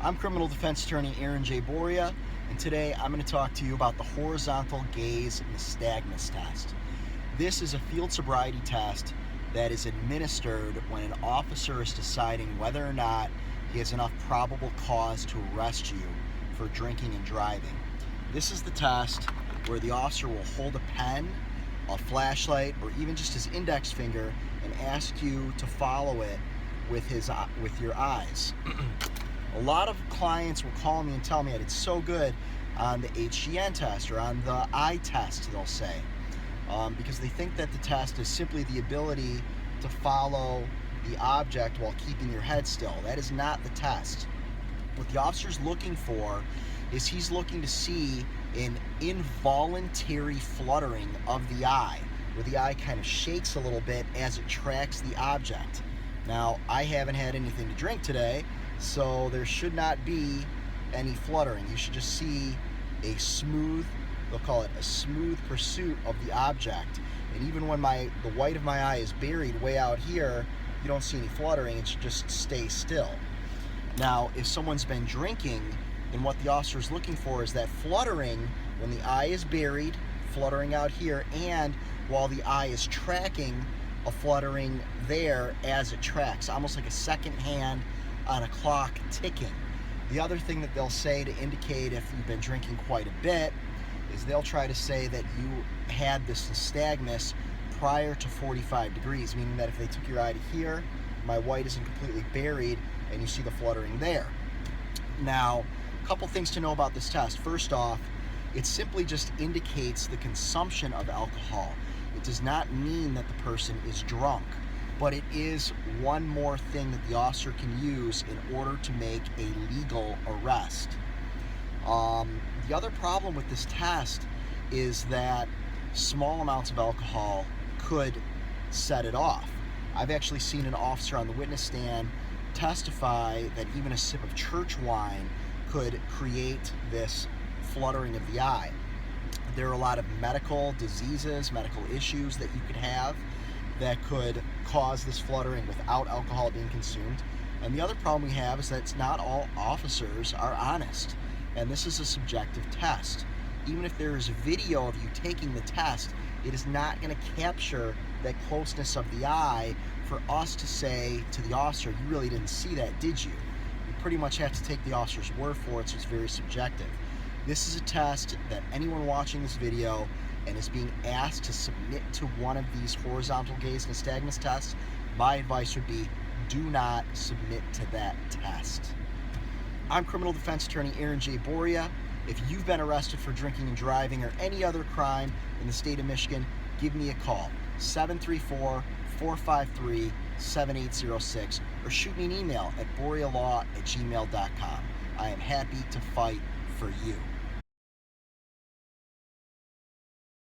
I'm criminal defense attorney Aaron J. Boria, and today I'm going to talk to you about the Horizontal Gaze Nystagmus test. This is a field sobriety test that is administered when an officer is deciding whether or not he has enough probable cause to arrest you for drinking and driving. This is the test where the officer will hold a pen, a flashlight, or even just his index finger and ask you to follow it with your eyes. A lot of clients will call me and tell me that it's so good on the HGN test or on the eye test, they'll say, because they think that the test is simply the ability to follow the object while keeping your head still. That is not the test. What the officer's looking for is he's looking to see an involuntary fluttering of the eye, where the eye kind of shakes a little bit as it tracks the object. Now, I haven't had anything to drink today, so there should not be any fluttering. You should just see a smooth, they'll call it a smooth pursuit of the object. And even when the white of my eye is buried way out here, you don't see any fluttering. It should just stay still. Now, if someone's been drinking, then what the officer is looking for is that fluttering when the eye is buried, fluttering out here, and while the eye is tracking, a fluttering there as it tracks, almost like a second hand on a clock ticking. The other thing that they'll say to indicate if you've been drinking quite a bit is they'll try to say that you had this nystagmus prior to 45 degrees, meaning that if they took your eye to here, my white isn't completely buried and you see the fluttering there. Now, a couple things to know about this test. First off, it simply just indicates the consumption of alcohol. It does not mean that the person is drunk, but it is one more thing that the officer can use in order to make a legal arrest. The other problem with this test is that small amounts of alcohol could set it off. I've actually seen an officer on the witness stand testify that even a sip of church wine could create this fluttering of the eye. There are a lot of medical diseases, medical issues that you could have that could cause this fluttering without alcohol being consumed. And the other problem we have is that it's not all officers are honest. And this is a subjective test. Even if there is video of you taking the test, it is not going to capture that closeness of the eye for us to say to the officer, you really didn't see that, did you? You pretty much have to take the officer's word for it, so it's very subjective. This is a test that anyone watching this video and is being asked to submit to one of these horizontal gaze nystagmus tests, my advice would be do not submit to that test. I'm criminal defense attorney Aaron J. Boria. If you've been arrested for drinking and driving or any other crime in the state of Michigan, give me a call, 734-453-7806, or shoot me an email at borialaw@gmail.com. I am happy to fight for you.